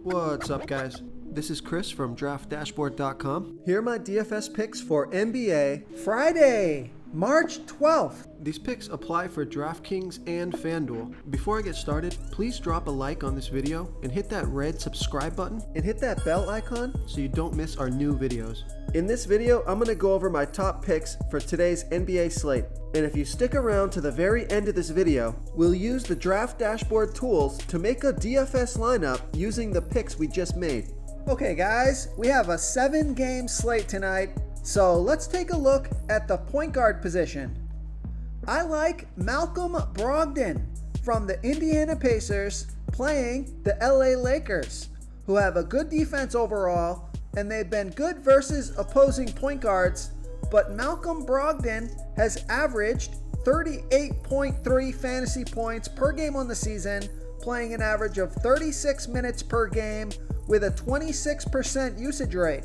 What's up, guys? This is Chris from DraftDashboard.com. Here are my DFS picks for NBA Friday, March 12th. These picks apply for DraftKings and FanDuel. Before I get started, please drop a like on this video and hit that red subscribe button and hit that bell icon so you don't miss our new videos. In this video, I'm going to go over my top picks for today's NBA slate. And if you stick around to the very end of this video, we'll use the Draft Dashboard tools to make a DFS lineup using the picks we just made. Okay guys, we have a 7-game slate tonight, so let's take a look at the point guard position. I like Malcolm Brogdon from the Indiana Pacers playing the LA Lakers, who have a good defense overall, and they've been good versus opposing point guards, but Malcolm Brogdon has averaged 38.3 fantasy points per game on the season, playing an average of 36 minutes per game with a 26% usage rate.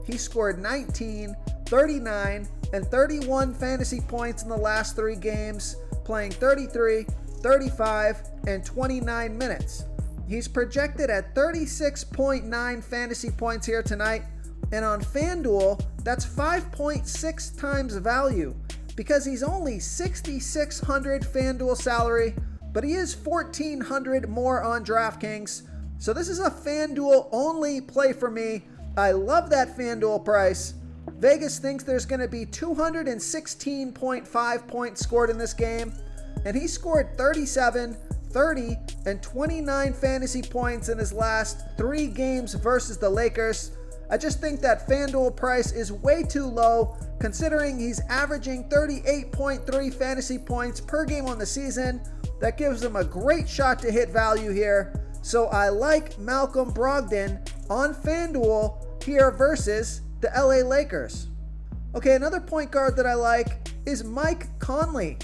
He scored 19, 39, and 31 fantasy points in the last 3 games, playing 33, 35, and 29 minutes. He's projected at 36.9 fantasy points here tonight, and on FanDuel, that's 5.6 times value because he's only $6,600 FanDuel salary, but he is $1,400 more on DraftKings. So this is a FanDuel only play for me. I love that FanDuel price. Vegas thinks there's going to be 216.5 points scored in this game, and he scored 37, 30, and 29 fantasy points in his last 3 games versus the Lakers. I just think that FanDuel price is way too low considering he's averaging 38.3 fantasy points per game on the season. That gives him a great shot to hit value here. So I like Malcolm Brogdon on FanDuel here versus the LA Lakers. Okay, another point guard that I like is Mike Conley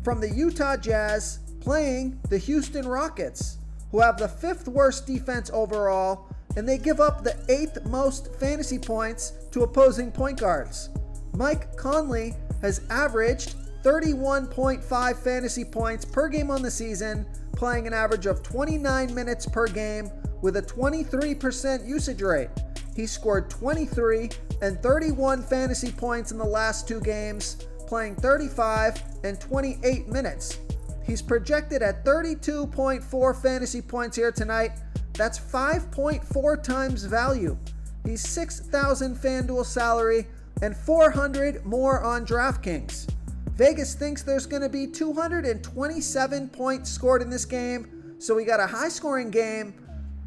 from the Utah Jazz playing the Houston Rockets, who have the 5th worst defense overall, and they give up the 8th most fantasy points to opposing point guards. Mike Conley has averaged 31.5 fantasy points per game on the season, playing an average of 29 minutes per game with a 23% usage rate. He scored 23 and 31 fantasy points in the last 2 games, playing 35 and 28 minutes. He's projected at 32.4 fantasy points here tonight. That's 5.4 times value. He's $6,000 FanDuel salary and $400 more on DraftKings. Vegas thinks there's going to be 227 points scored in this game, so we got a high-scoring game.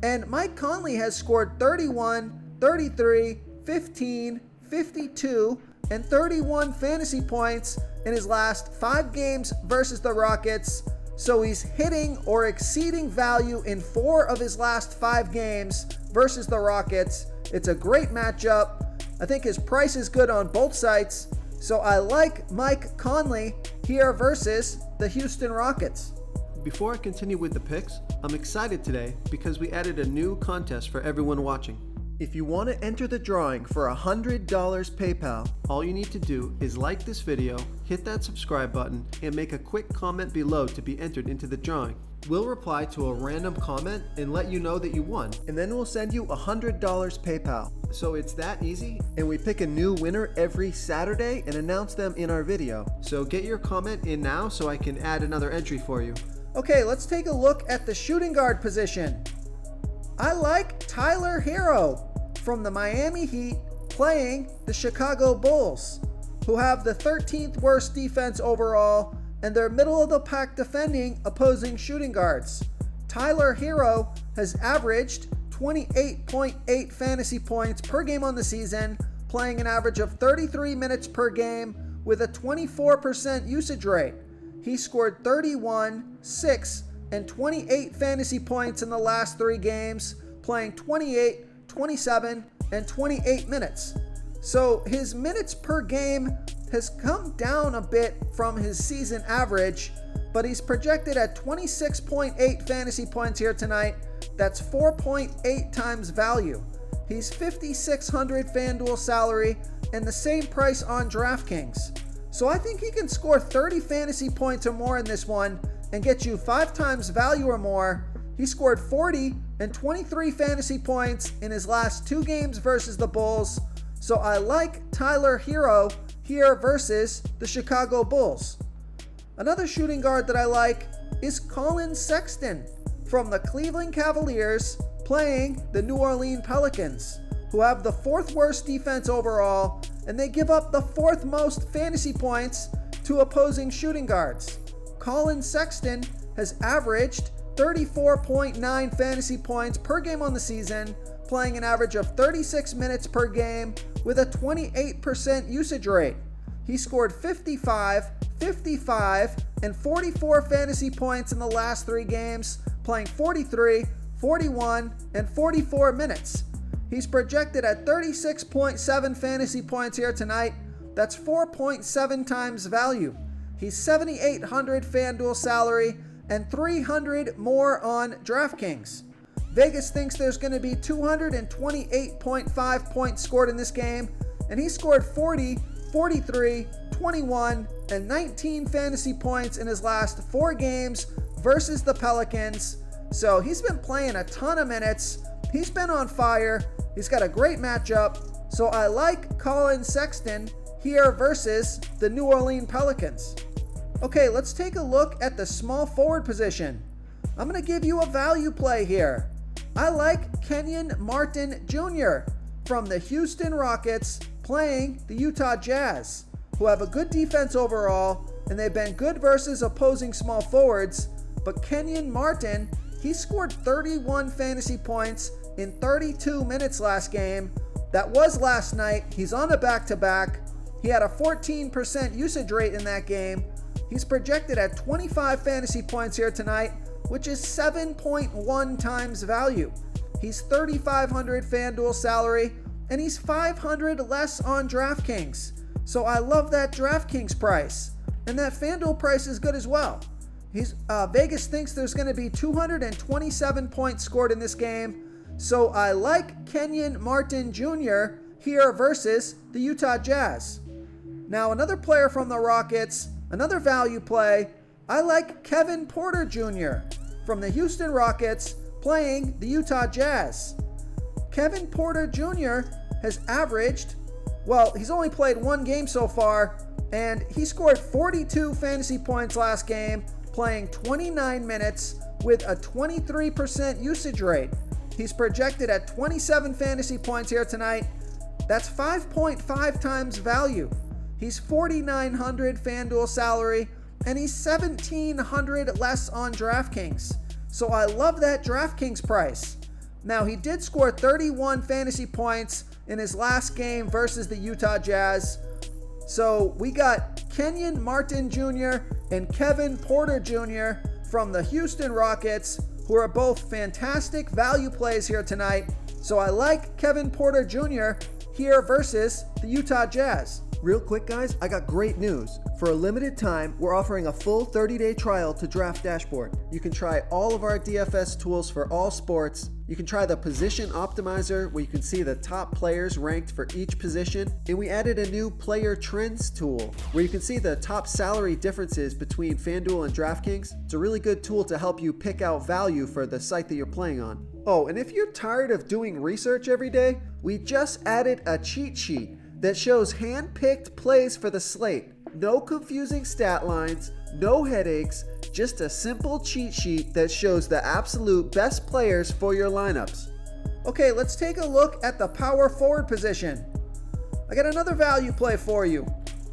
And Mike Conley has scored 31, 33, 15, 52, and 31 fantasy points in his last 5 games versus the Rockets. So he's hitting or exceeding value in 4 of his last 5 games versus the Rockets. It's a great matchup. I think his price is good on both sites. So I like Mike Conley here versus the Houston Rockets. Before I continue with the picks, I'm excited today because we added a new contest for everyone watching. If you want to enter the drawing for $100 PayPal, all you need to do is like this video, hit that subscribe button, and make a quick comment below to be entered into the drawing. We'll reply to a random comment and let you know that you won, and then we'll send you $100 PayPal. So it's that easy, and we pick a new winner every Saturday and announce them in our video. So get your comment in now so I can add another entry for you. Okay, let's take a look at the shooting guard position. I like Tyler Hero from the Miami Heat playing the Chicago Bulls, who have the 13th worst defense overall, and they're middle of the pack defending opposing shooting guards. Tyler Hero has averaged 28.8 fantasy points per game on the season, playing an average of 33 minutes per game with a 24% usage rate. He scored 31, 6, and 28 fantasy points in the last 3 games, playing 28, 27, and 28 minutes. So his minutes per game has come down a bit from his season average, but he's projected at 26.8 fantasy points here tonight. That's 4.8 times value. He's $5,600 FanDuel salary and the same price on DraftKings. So I think he can score 30 fantasy points or more in this one and get you 5 times value or more. He scored 40 and 23 fantasy points in his last 2 games versus the Bulls. So I like Tyler Hero here versus the Chicago Bulls. Another shooting guard that I like is Colin Sexton from the Cleveland Cavaliers playing the New Orleans Pelicans, who have the 4th worst defense overall, and they give up the 4th most fantasy points to opposing shooting guards. Colin Sexton has averaged 34.9 fantasy points per game on the season, playing an average of 36 minutes per game with a 28% usage rate. He scored 55, 55, and 44 fantasy points in the last 3 games, playing 43, 41, and 44 minutes. He's projected at 36.7 fantasy points here tonight. That's 4.7 times value. He's 7,800 FanDuel salary and 300 more on DraftKings. Vegas thinks there's going to be 228.5 points scored in this game, and he scored 40, 43, 21, and 19 fantasy points in his last 4 games versus the Pelicans. So he's been playing a ton of minutes. He's been on fire. He's got a great matchup. So I like Colin Sexton here versus the New Orleans Pelicans. Okay, let's take a look at the small forward position. I'm going to give you a value play here. I like Kenyon Martin Jr. from the Houston Rockets playing the Utah Jazz, who have a good defense overall, and they've been good versus opposing small forwards. But Kenyon Martin, he scored 31 fantasy points in 32 minutes last game. That was last night. He's on a back-to-back. He had a 14% usage rate in that game. He's projected at 25 fantasy points here tonight, which is 7.1 times value. He's 3,500 FanDuel salary, and he's 500 less on DraftKings. So I love that DraftKings price, and that FanDuel price is good as well. Vegas thinks there's going to be 227 points scored in this game. So I like Kenyon Martin Jr. here versus the Utah Jazz. Now another player from the Rockets, another value play, I like Kevin Porter Jr. from the Houston Rockets playing the Utah Jazz. Kevin Porter Jr. has averaged, he's only played 1 game so far, and he scored 42 fantasy points last game, playing 29 minutes with a 23% usage rate. He's projected at 27 fantasy points here tonight. That's 5.5 times value. He's 4,900 FanDuel salary, and he's 1,700 less on DraftKings. So I love that DraftKings price. Now, he did score 31 fantasy points in his last game versus the Utah Jazz. So we got Kenyon Martin Jr. and Kevin Porter Jr. from the Houston Rockets, who are both fantastic value plays here tonight. So I like Kevin Porter Jr. here versus the Utah Jazz. Real quick, guys, I got great news. For a limited time, we're offering a full 30-day trial to Draft Dashboard. You can try all of our DFS tools for all sports. You can try the Position Optimizer, where you can see the top players ranked for each position. And we added a new Player Trends tool, where you can see the top salary differences between FanDuel and DraftKings. It's a really good tool to help you pick out value for the site that you're playing on. Oh, and if you're tired of doing research every day, we just added a cheat sheet that shows hand-picked plays for the slate. No confusing stat lines, no headaches, just a simple cheat sheet that shows the absolute best players for your lineups. Okay, let's take a look at the power forward position. I got another value play for you.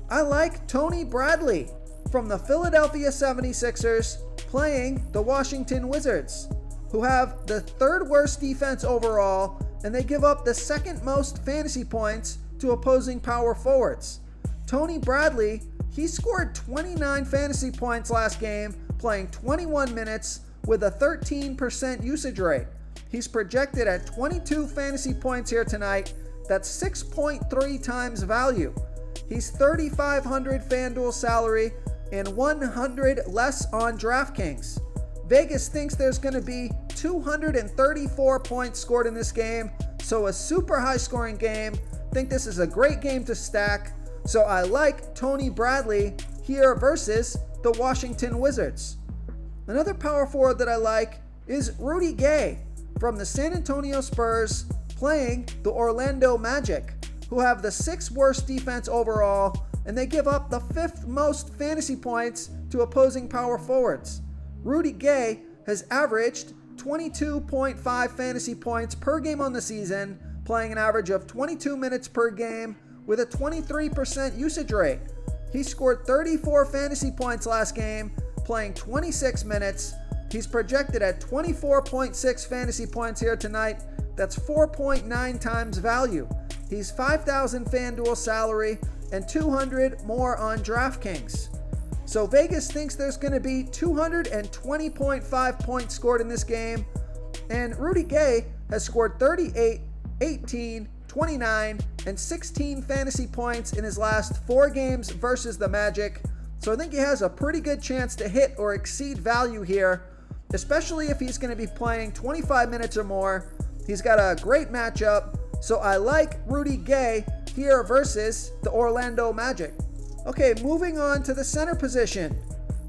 I like Tony Bradley from the Philadelphia 76ers playing the Washington Wizards, who have the 3rd worst defense overall, and they give up the 2nd most fantasy points to opposing power forwards. Tony Bradley, he scored 29 fantasy points last game, playing 21 minutes with a 13% usage rate. He's projected at 22 fantasy points here tonight. That's 6.3 times value. He's 3,500 FanDuel salary and 100 less on DraftKings. Vegas thinks there's going to be 234 points scored in this game, so a super high scoring game. Think this is a great game to stack. So I like Tony Bradley here versus the Washington Wizards. Another power forward that I like is Rudy Gay from the San Antonio Spurs playing the Orlando Magic, who have the 6th worst defense overall, and they give up the 5th most fantasy points to opposing power forwards. Rudy Gay has averaged 22.5 fantasy points per game on the season, playing an average of 22 minutes per game with a 23% usage rate. He scored 34 fantasy points last game, playing 26 minutes. He's projected at 24.6 fantasy points here tonight. That's 4.9 times value. He's 5,000 FanDuel salary and 200 more on DraftKings. So Vegas thinks there's going to be 220.5 points scored in this game. And Rudy Gay has scored 38, 18, 29, and 16 fantasy points in his last 4 games versus the Magic. So I think he has a pretty good chance to hit or exceed value here, especially if he's going to be playing 25 minutes or more. He's got a great matchup, so I like Rudy Gay here versus the Orlando Magic. Okay, moving on to the center position.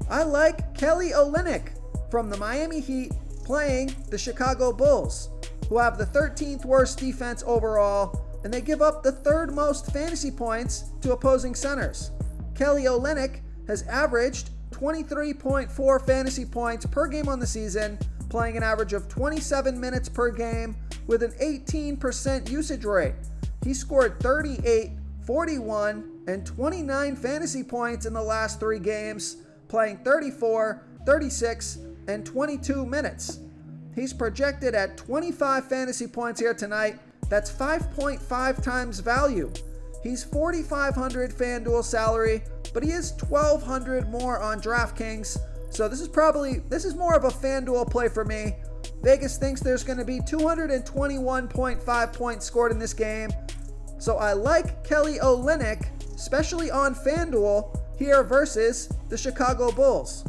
I like Kelly Olynyk from the Miami Heat playing the Chicago Bulls, who have the 13th worst defense overall, and they give up the 3rd most fantasy points to opposing centers. Kelly Olynyk has averaged 23.4 fantasy points per game on the season, playing an average of 27 minutes per game with an 18% usage rate. He scored 38, 41, and 29 fantasy points in the last 3 games, playing 34, 36, and 22 minutes. He's projected at 25 fantasy points here tonight. That's 5.5 times value. He's 4,500 FanDuel salary, but he is 1,200 more on DraftKings. So this is more of a FanDuel play for me. Vegas thinks there's going to be 221.5 points scored in this game. So I like Kelly Olynyk, especially on FanDuel here versus the Chicago Bulls.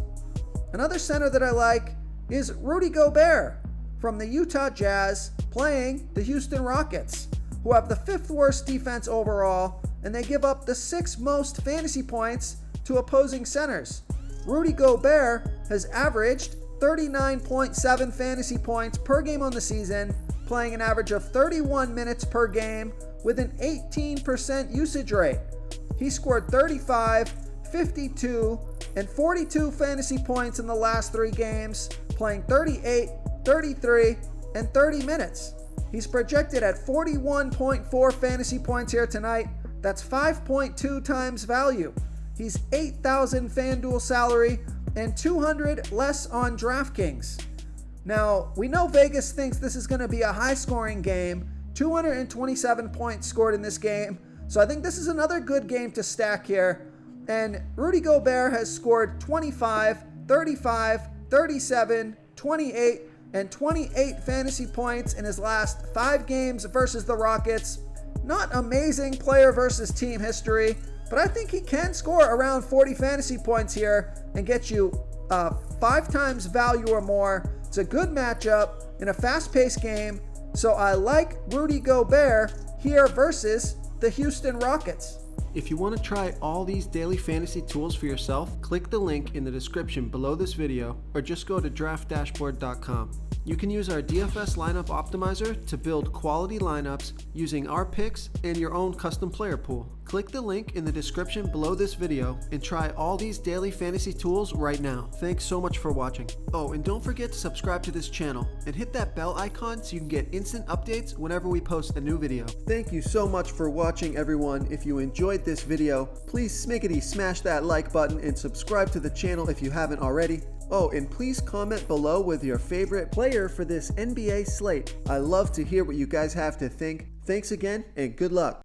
Another center that I like is Rudy Gobert from the Utah Jazz playing the Houston Rockets, who have the 5th worst defense overall, and they give up the 6th most fantasy points to opposing centers. Rudy Gobert has averaged 39.7 fantasy points per game on the season, playing an average of 31 minutes per game with an 18% usage rate. He scored 35, 52, and 42 fantasy points in the last 3 games, playing 38, 33, and 30 minutes. He's projected at 41.4 fantasy points here tonight. That's 5.2 times value. He's 8,000 FanDuel salary and 200 less on DraftKings. Now, we know Vegas thinks this is going to be a high-scoring game. 227 points scored in this game. So I think this is another good game to stack here. And Rudy Gobert has scored 25, 35, 37, 28, and 28 fantasy points in his last 5 games versus the Rockets. Not amazing player versus team history, but I think he can score around 40 fantasy points here and get you 5 times value or more. It's a good matchup in a fast-paced game, so I like Rudy Gobert here versus the Houston Rockets. If you want to try all these daily fantasy tools for yourself, click the link in the description below this video or just go to draftdashboard.com. You can use our DFS lineup optimizer to build quality lineups using our picks and your own custom player pool. Click the link in the description below this video and try all these daily fantasy tools right now. Thanks so much for watching. Oh, and don't forget to subscribe to this channel and hit that bell icon so you can get instant updates whenever we post a new video. Thank you so much for watching, everyone. If you enjoyed this video, please smiggity smash that like button and subscribe to the channel if you haven't already. Oh, and please comment below with your favorite player for this NBA slate. I love to hear what you guys have to think. Thanks again, and good luck.